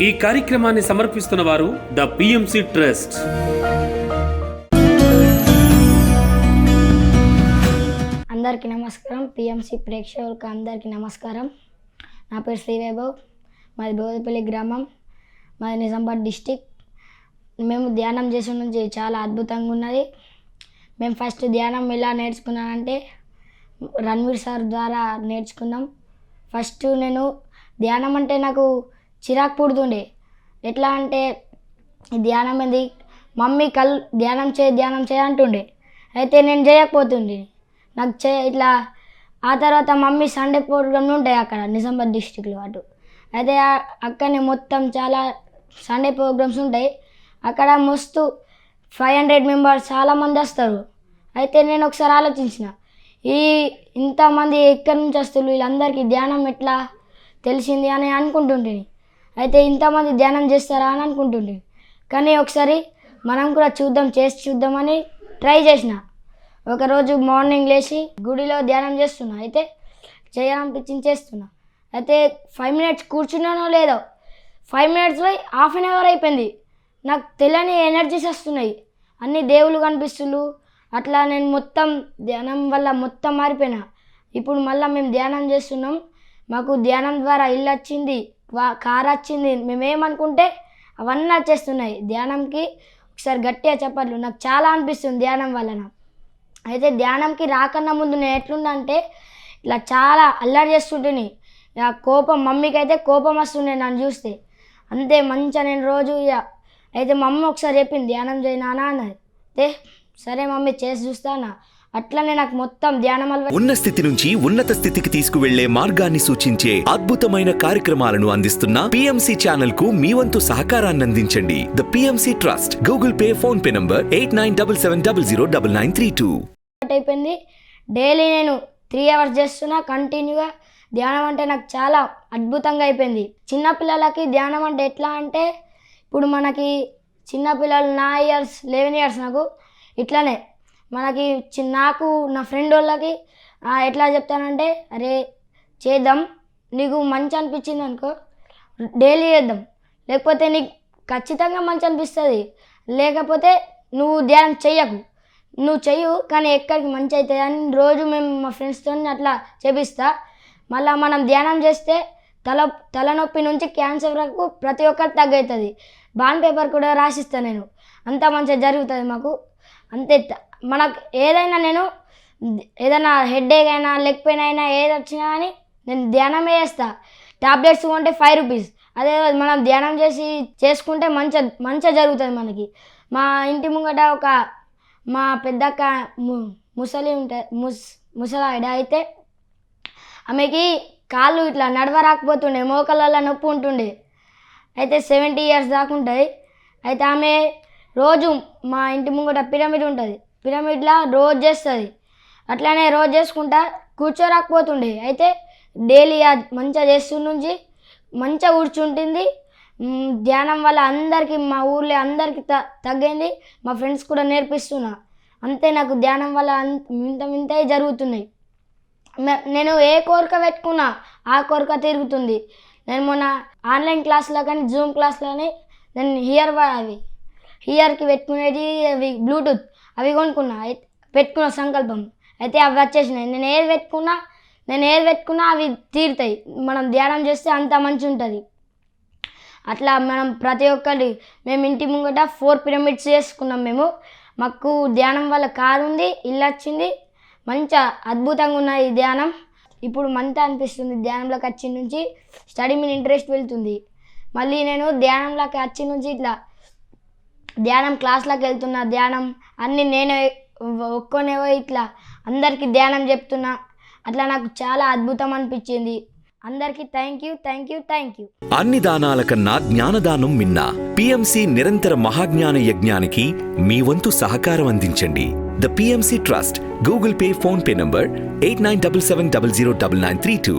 ఈ కార్యక్రమాన్ని సమర్పిస్తున్న వారు ద PMC ట్రస్ట్. అందరికీ నమస్కారం. PMC ప్రేక్షకులకు అందరికీ నమస్కారం. నా పేరు శ్రీ వైభవ్, మాది బోధపల్లి గ్రామం, మాది నిజామాబాద్ డిస్టిక్. మేము ధ్యానం చేసే నుంచి చాలా అద్భుతంగా ఉన్నది. మేము ఫస్ట్ ధ్యానం ఎలా నేర్చుకున్నానంటే రణ్వీర్ సార్ ద్వారా నేర్చుకున్నాం. ఫస్ట్ నేను ధ్యానం అంటే నాకు చిరాకు పుడుతుండే. ఎట్లా అంటే ధ్యానం ఏంది, మమ్మీ ధ్యానం చేయ అంటుండే. అయితే నేను చేయకపోతుండే. నాకు ఇట్లా ఆ తర్వాత మమ్మీ సండే ప్రోగ్రామ్లు ఉంటాయి అక్కడ నిజామాబాద్ డిస్టిక్లో అటు. అయితే అక్కడనే మొత్తం చాలా సండే ప్రోగ్రామ్స్ ఉంటాయి. అక్కడ మస్తు 500 మెంబర్స్ చాలామంది వస్తారు. అయితే నేను ఒకసారి ఆలోచించిన, ఇంతమంది ఎక్కడి నుంచి వస్తారు, వీళ్ళందరికీ ధ్యానం ఎట్లా తెలిసింది అని అనుకుంటుంటేని. అయితే ఇంతమంది ధ్యానం చేస్తారా అని అనుకుంటుంటే, కానీ ఒకసారి మనం కూడా చేసి చూద్దామని ట్రై చేసిన. ఒకరోజు మార్నింగ్ లేచి గుడిలో ధ్యానం చేస్తున్నా. అయితే చేయాలనిపించింది చేస్తున్నా. అయితే 5 minutes కూర్చున్నానో లేదో, 5 minutesలో ½ an hour అయిపోయింది. నాకు తెలియని ఎనర్జీస్ వస్తున్నాయి, అన్ని దేవుళ్ళు కనిపిస్తున్నారు. అట్లా నేను మొత్తం ధ్యానం వల్ల మొత్తం మారిపోయినా. ఇప్పుడు మళ్ళీ మేము ధ్యానం చేస్తున్నాం. మాకు ధ్యానం ద్వారా ఇల్లు వచ్చింది, కార్ వచ్చింది. మేమేమనుకుంటే అవన్నీ వచ్చేస్తున్నాయి ధ్యానంకి. ఒకసారి గట్టిగా చెప్పట్లు. నాకు చాలా అనిపిస్తుంది ధ్యానం వలన. అయితే ధ్యానంకి రాకన్నా ముందు నేను ఎట్లున్నా అంటే ఇట్లా చాలా అల్లరి చేస్తుంటేని. కోపం, మమ్మీకి అయితే కోపం వస్తుండే నన్ను చూస్తే. అంతే మంచిగా నేను రోజు అయితే మమ్మీ ఒకసారి చెప్పింది ధ్యానం చేయనా అన్నది. అయితే సరే మమ్మీ చేసి చూస్తానా. అట్లనే నాకు మొత్తం ధ్యానం ఉన్న స్థితి నుంచి ఉన్నత స్థితికి తీసుకువెళ్లే మార్గాన్ని సూచించే అద్భుతమైన కార్యక్రమాలను అందిస్తున్న PMC ఛానల్ కు మీ వంతు సహకారాన్ని అందించండి. The PMC trust. Google pay, phone pay number 8977009932. అయిపోయింది. డైలీ నేను 3 hours చేస్తున్నా కంటిన్యూగా. ధ్యానం అంటే నాకు చాలా అద్భుతంగా అయిపోయింది. చిన్నపిల్లలకి ధ్యానం అంటే ఎట్లా అంటే, ఇప్పుడు మనకి చిన్నపిల్లలు 9 years 11 years నాకు ఇట్లానే మనకి నాకు నా ఫ్రెండ్ వాళ్ళకి ఎట్లా చెప్తానంటే, అరే చేద్దాం, నీకు మంచి అనిపించింది అనుకో డైలీ చేద్దాం, లేకపోతే నీకు ఖచ్చితంగా మంచి అనిపిస్తుంది, లేకపోతే నువ్వు ధ్యానం చెయ్యకు, నువ్వు చెయ్యు కానీ ఎక్కడికి మంచి అవుతుంది అని రోజు మేము మా ఫ్రెండ్స్తో అట్లా చేపిస్తా. మళ్ళీ మనం ధ్యానం చేస్తే తలనొప్పి నుంచి క్యాన్సర్ వరకు ప్రతి ఒక్కటి తగ్గవుతుంది. బాండ్ పేపర్ కూడా రాసిస్తాను నేను. అంతా మంచిగా జరుగుతుంది మాకు. అంతే మనకు ఏదైనా హెడేక్ అయినా లెగ్ పెయిన్ అయినా ఏది వచ్చినా కానీ నేను ధ్యానమే చేస్తా. టాబ్లెట్స్ కొంటే 5 rupees. అదే మనం ధ్యానం చేసుకుంటే మంచిగా జరుగుతుంది మనకి. మా ఇంటి ముంగట మా పెద్దక్క ముసలి ముసలావిడ. అయితే ఆమెకి కాళ్ళు ఇట్లా నడవరాకపోతుండే, మోకాళ్ళ నొప్పి ఉంటుండే. అయితే 70 years దాకా ఉంటుంది. అయితే ఆమె రోజు మా ఇంటి ముంగట పిరమిడ్ ఉంటుంది, పిరమిడ్లో రోజు చేస్తుంది. అట్లానే రోజు చేసుకుంటా కూర్చోరాకపోతుండే. అయితే డైలీ మంచిగా చేస్తూ నుంచి మంచిగా కూర్చుంటుంది. ధ్యానం వల్ల అందరికీ, మా ఊర్లో అందరికీ తగ్గింది. మా ఫ్రెండ్స్ కూడా నేర్పిస్తున్నా. అంతే నాకు ధ్యానం వల్ల వింత జరుగుతున్నాయి. నేను ఏ కోరిక పెట్టుకున్నా ఆ కోరిక తిరుగుతుంది. నేను మొన్న ఆన్లైన్ క్లాస్లో కానీ జూమ్ క్లాస్లోని నేను హియర్కి పెట్టుకునేది అవి బ్లూటూత్ అవి కొనుక్కున్నా. పెట్టుకున్న సంకల్పం అయితే అవి వచ్చేసినాయి. నేను ఏది పెట్టుకున్నా అవి తీరుతాయి. మనం ధ్యానం చేస్తే అంత మంచి ఉంటుంది. అట్లా మనం ప్రతి ఒక్కటి మేము ఇంటి ముంగట 4 pyramids చేసుకున్నాం మేము. మాకు ధ్యానం వల్ల కారు ఉంది, ఇల్లు వచ్చింది, మంచిగా అద్భుతంగా ఉన్నది ధ్యానం. ఇప్పుడు మంచిగా అనిపిస్తుంది. ధ్యానంలోకి వచ్చి నుంచి స్టడీ మీద ఇంట్రెస్ట్ వెళ్తుంది. మళ్ళీ నేను ధ్యానంలోకి వచ్చి నుంచి ఇట్లా ధ్యానం క్లాస్లోకి వెళ్తున్నా. ధ్యానం అన్నీ నేనే ఒక్కనేవో ఇట్లా అందరికీ ధ్యానం చెప్తున్నా. అట్లా నాకు చాలా అద్భుతం అనిపించింది. అందరికీ థ్యాంక్ యూ. అన్ని దానాల కన్నా జ్ఞానదానం మిన్న. PMC నిరంతర మహాజ్ఞాన యజ్ఞానికి మీ వంతు సహకారం అందించండి. The PMC trust. Google pay, phone pay number 8977009932.